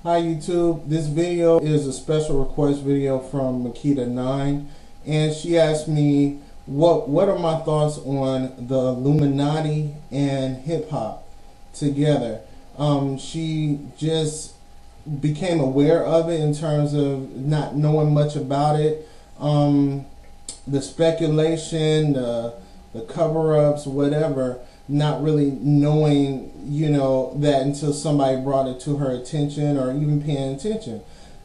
Hi YouTube, this video is a special request video from Makita9, and she asked me what are my thoughts on the Illuminati and hip hop together. She just became aware of it in terms of not knowing much about it. The speculation, the cover-ups, whatever, not really knowing, that until somebody brought it to her attention or even paying attention.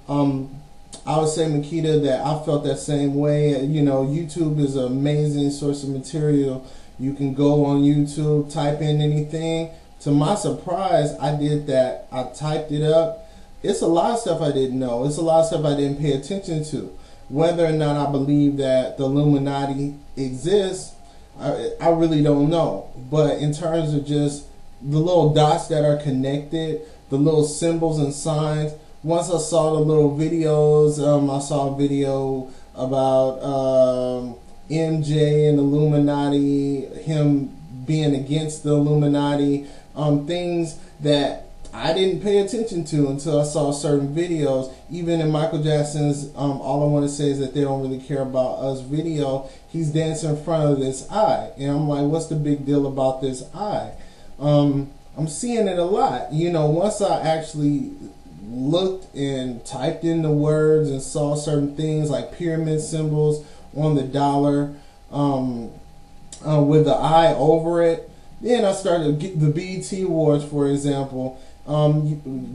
I would say, Makita, that I felt that same way. YouTube is an amazing source of material. You can go on YouTube, type in anything. To my surprise, I did that. I typed it up. It's a lot of stuff I didn't know. It's a lot of stuff I didn't pay attention to. Whether or not I believe that the Illuminati exists, I really don't know. But in terms of just the little dots that are connected, the little symbols and signs, once I saw the little videos, I saw a video about MJ and Illuminati, him being against the Illuminati, things that I didn't pay attention to until I saw certain videos. Even in Michael Jackson's All I Want to Say Is That They Don't Really Care About Us video, he's dancing in front of this eye. And I'm like, what's the big deal about this eye? I'm seeing it a lot. Once I actually looked and typed in the words and saw certain things like pyramid symbols on the dollar with the eye over it, then I started to get the BET Awards, for example.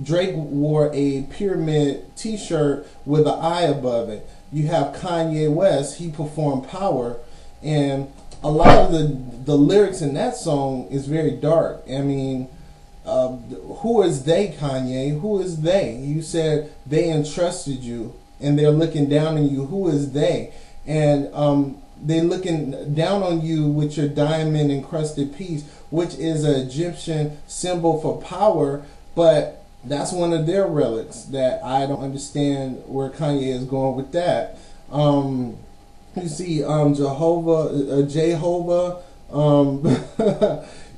Drake wore a pyramid t-shirt with an eye above it. You have Kanye West, he performed Power, and a lot of the lyrics in that song is very dark. I mean, who is they, Kanye? Who is they? You said they entrusted you and they're looking down on you. Who is they? And they're looking down on you with your diamond encrusted piece, which is an Egyptian symbol for power. But that's one of their relics that I don't understand where Kanye is going with that. You see Jehovah.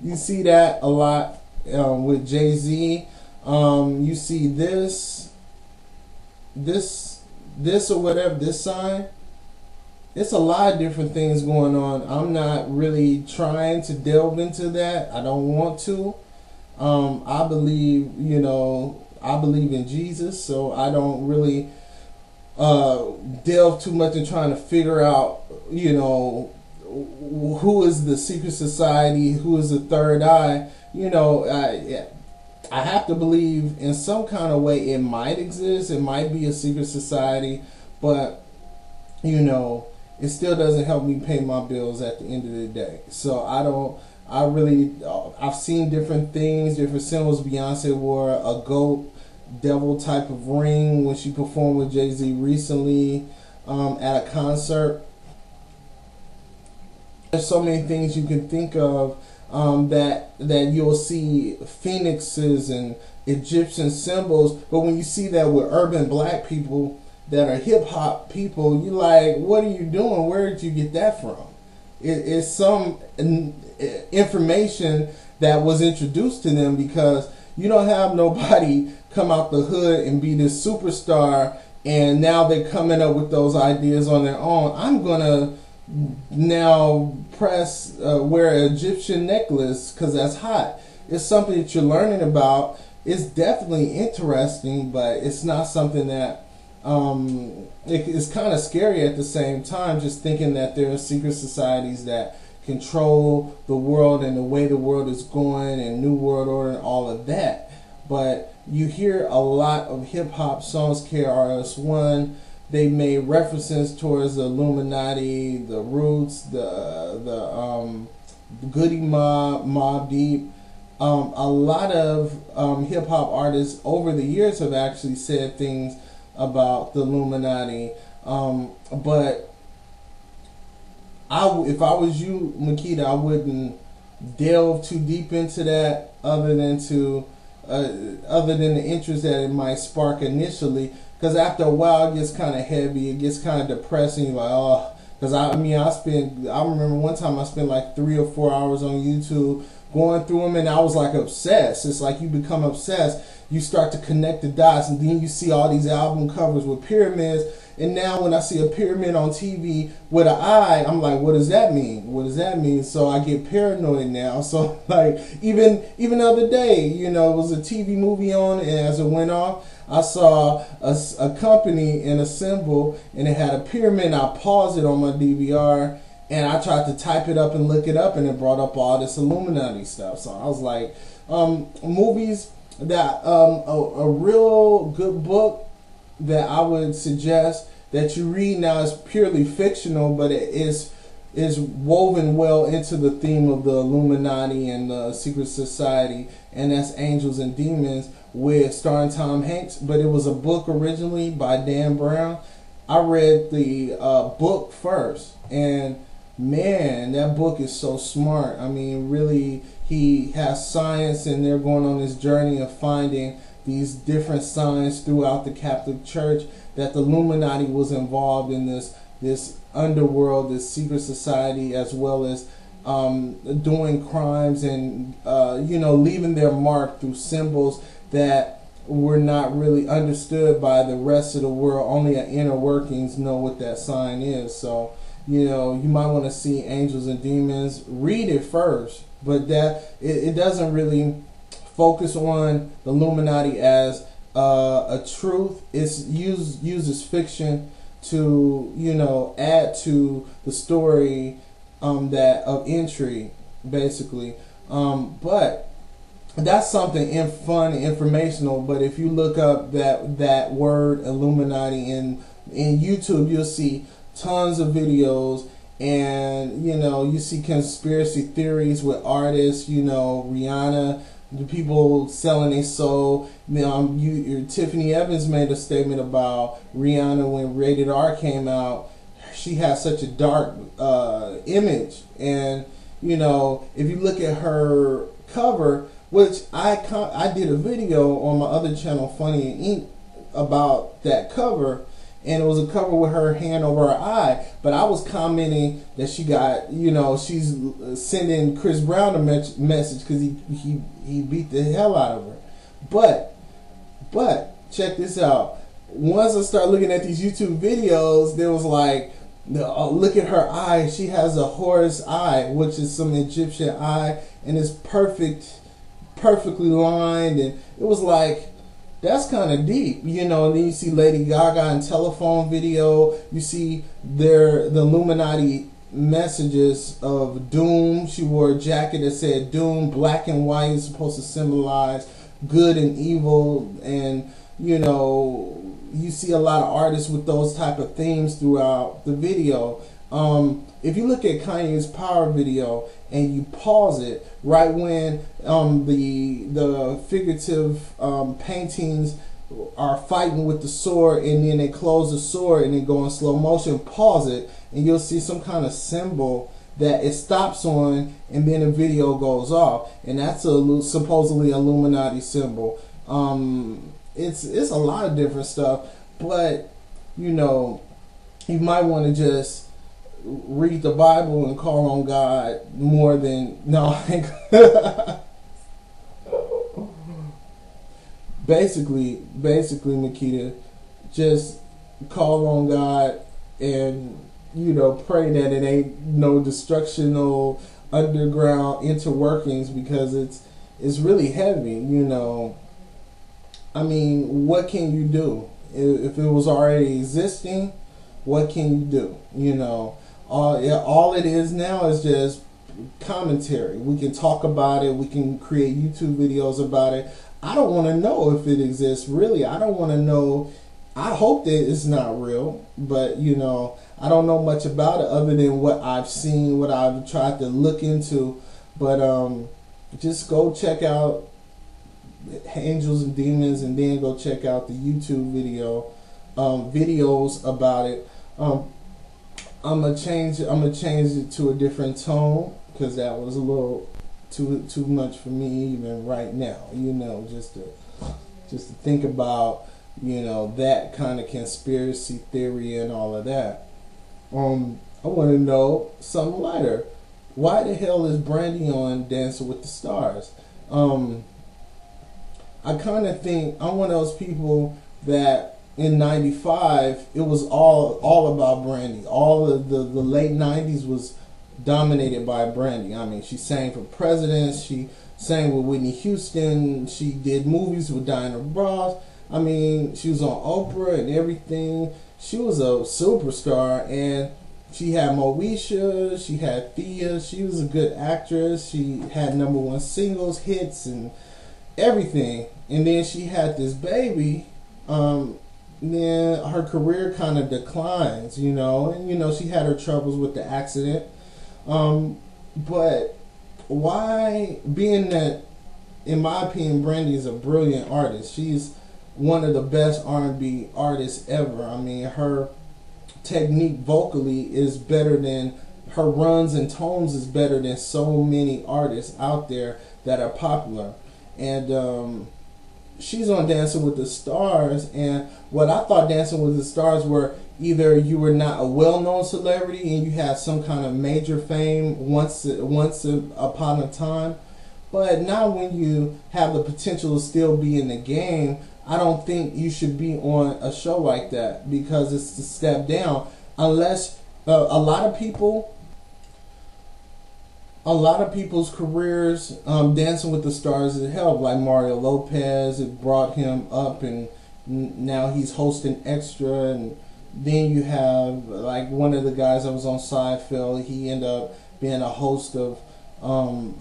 You see that a lot with Jay-Z. You see this or whatever, this sign. It's a lot of different things going on. I'm not really trying to delve into that. I don't want to. I believe, I believe in Jesus, so I don't really delve too much in trying to figure out, who is the secret society, who is the third eye. I have to believe in some kind of way it might exist. It might be a secret society, but, it still doesn't help me pay my bills at the end of the day. So I've seen different things, different symbols. Beyonce wore a goat devil type of ring when she performed with Jay-Z recently at a concert. There's so many things you can think of that you'll see phoenixes and Egyptian symbols, but when you see that with urban black people that are hip-hop people, you're like, what are you doing? Where did you get that from? It's some information that was introduced to them, because you don't have nobody come out the hood and be this superstar and now they're coming up with those ideas on their own. I'm gonna now wear an Egyptian necklace because that's hot. It's something that you're learning about. It's definitely interesting, but it's not something that it's kind of scary at the same time, just thinking that there are secret societies that control the world and the way the world is going and New World Order and all of that. But you hear a lot of hip-hop songs, KRS-One, they made references towards the Illuminati, the Roots, the Goody Mob, Mobb Deep. A lot of hip-hop artists over the years have actually said things about the Illuminati, but if I was you, Makita, I wouldn't delve too deep into that, other than the interest that it might spark initially, because after a while it gets kind of heavy, it gets kind of depressing. You're like, oh, because I remember one time I spent like 3 or 4 hours on YouTube going through them, and I was like obsessed. It's like you become obsessed. You start to connect the dots, and then you see all these album covers with pyramids. And now when I see a pyramid on TV with an eye, I'm like, what does that mean? What does that mean? So I get paranoid now. So like even the other day, you know, it was a TV movie on, and as it went off, I saw a company and a symbol, and it had a pyramid. I paused it on my DVR, and I tried to type it up and look it up, and it brought up all this Illuminati stuff. So I was like, movies that a real good book that I would suggest that you read now is purely fictional, but it is woven well into the theme of the Illuminati and the secret society, and that's Angels and Demons, with starring Tom Hanks. But it was a book originally by Dan Brown. I read the book first, and man, that book is so smart. I mean, really, he has science, and they're going on this journey of finding these different signs throughout the Catholic Church that the Illuminati was involved in this underworld, this secret society, as well as doing crimes and you know, leaving their mark through symbols that were not really understood by the rest of the world. Only our inner workings know what that sign is. So, you know, you might want to see Angels and Demons. Read it first, but that it doesn't really focus on the Illuminati as a truth. It's uses fiction to, you know, add to the story that of intrigue, basically. But that's something fun, informational. But if you look up that word Illuminati in YouTube, you'll see tons of videos, and you know, you see conspiracy theories with artists. You know, Rihanna, the people selling their soul. Tiffany Evans made a statement about Rihanna when Rated R came out. She has such a dark image, and you know, if you look at her cover, which I did a video on my other channel, Funny and Ink, about that cover, and it was a cover with her hand over her eye. But I was commenting that she got, you know, she's sending Chris Brown a message because he beat the hell out of her. But check this out. Once I started looking at these YouTube videos, there was like, look at her eye. She has a Horus eye, which is some Egyptian eye, and it's perfectly lined, and it was like, that's kind of deep, you know. And then you see Lady Gaga in Telephone video. You see the Illuminati messages of doom. She wore a jacket that said doom. Black and white is supposed to symbolize good and evil, and you know, you see a lot of artists with those type of themes throughout the video. If you look at Kanye's Power video and you pause it right when the figurative paintings are fighting with the sword, and then they close the sword and then go in slow motion, pause it, and you'll see some kind of symbol that it stops on, and then the video goes off, and that's a supposedly Illuminati symbol. It's a lot of different stuff, but you know, you might want to just read the Bible and call on God more than basically Makita, just call on God and, you know, pray that it ain't no destructional underground interworkings, because it's really heavy, you know. I mean, what can you do if it was already existing? What can you do? You know, all it is now is just commentary. We can talk about it. We can create YouTube videos about it. I don't want to know if it exists, really. I don't want to know. I hope that it's not real, but you know, I don't know much about it other than what I've seen, what I've tried to look into. But just go check out Angels and Demons, and then go check out the YouTube videos about it. I'm gonna change it to a different tone, because that was a little too much for me even right now, you know, just to think about, you know, that kind of conspiracy theory and all of that. I want to know something lighter. why the hell is Brandy on Dancing with the Stars? I kind of think I'm one of those people that in '95 it was all about Brandy. All of the late '90s was dominated by Brandy. I mean, she sang for presidents. She sang with Whitney Houston. She did movies with Diana Ross. I mean, she was on Oprah and everything. She was a superstar, and she had Moesha. She had Thea. She was a good actress. She had #1 singles, hits, and everything. And then she had this baby. Then her career kind of declines, you know. And, you know, she had her troubles with the accident. But why, being that, in my opinion, Brandy is a brilliant artist. She's one of the best R&B artists ever. I mean, her technique vocally is better than, her runs and tones is better than so many artists out there that are popular. And she's on Dancing with the Stars, and what I thought Dancing with the Stars were, either you were not a well-known celebrity and you had some kind of major fame once upon a time, but now when you have the potential to still be in the game, I don't think you should be on a show like that, because it's a step down. Unless a lot of people's careers, Dancing with the Stars, it helped. Like Mario Lopez, it brought him up, and now he's hosting Extra. And then you have like one of the guys that was on Seinfeld. He ended up being a host of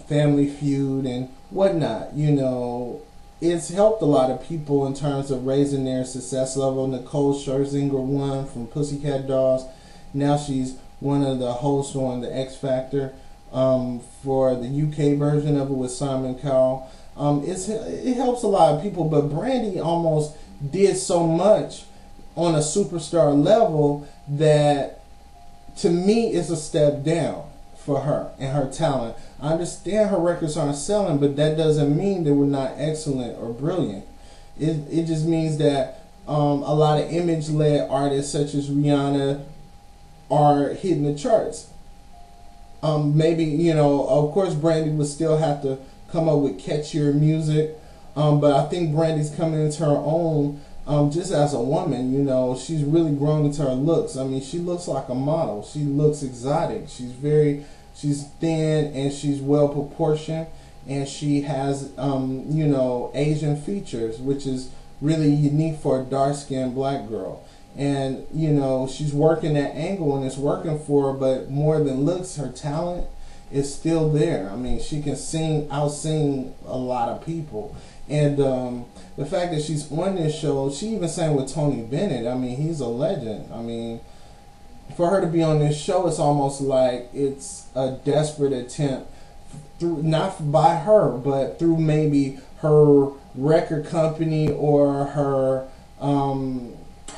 Family Feud and whatnot. You know, it's helped a lot of people in terms of raising their success level. Nicole Scherzinger won from Pussycat Dolls. Now she's one of the hosts on the X Factor. For the UK version of it with Simon Cowell. It helps a lot of people, but Brandy almost did so much on a superstar level that, to me, it's a step down for her and her talent. I understand her records aren't selling, but that doesn't mean they were not excellent or brilliant. It just means that a lot of image-led artists such as Rihanna are hitting the charts. Maybe, you know, of course Brandy would still have to come up with catchier music, but I think Brandy's coming into her own just as a woman. You know, she's really grown into her looks. I mean, she looks like a model. She looks exotic. She's thin and she's well proportioned, and she has, you know, Asian features, which is really unique for a dark-skinned black girl. And, you know, she's working that angle and it's working for her, but more than looks, her talent is still there. I mean, she can out-sing a lot of people. And the fact that she's on this show, she even sang with Tony Bennett. I mean, he's a legend. I mean, for her to be on this show, it's almost like it's a desperate attempt, through, not by her, but through maybe her record company or her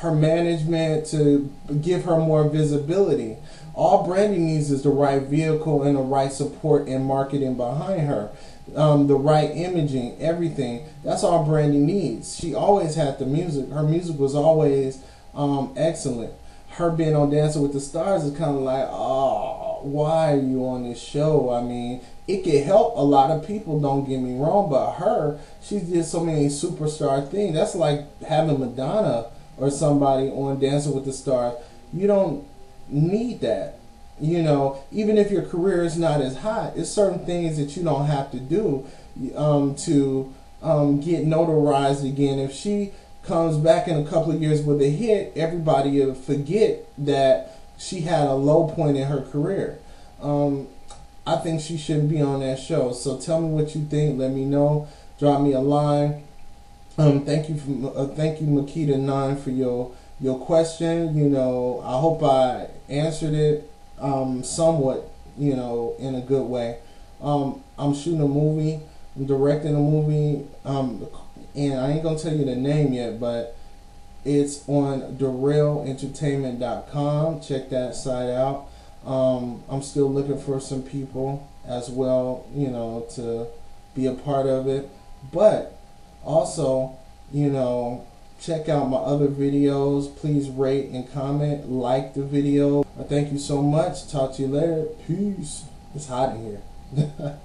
management, to give her more visibility. All Brandy needs is the right vehicle and the right support and marketing behind her, the right imaging, everything. That's all Brandy needs. She always had the music. Her music was always excellent. Her being on Dancing with the Stars is kind of like, oh, why are you on this show? I mean, it could help a lot of people, don't get me wrong, but her, she did so many superstar things. That's like having Madonna or somebody on Dancing with the Stars. You don't need that. You know, even if your career is not as hot, it's certain things that you don't have to do to get notarized again. If she comes back in a couple of years with a hit, everybody will forget that she had a low point in her career. I think she shouldn't be on that show. So tell me what you think. Let me know. Drop me a line. Thank you, Makita9, for your question. You know, I hope I answered it somewhat, you know, in a good way. I'm shooting a movie. I'm directing a movie. And I ain't gonna tell you the name yet, but it's on DarrellEntertainment.com. Check that site out. I'm still looking for some people as well, you know, to be a part of it. But also, you know, check out my other videos. Please rate and comment, like the video. Thank you so much. Talk to you later. Peace. It's hot in here.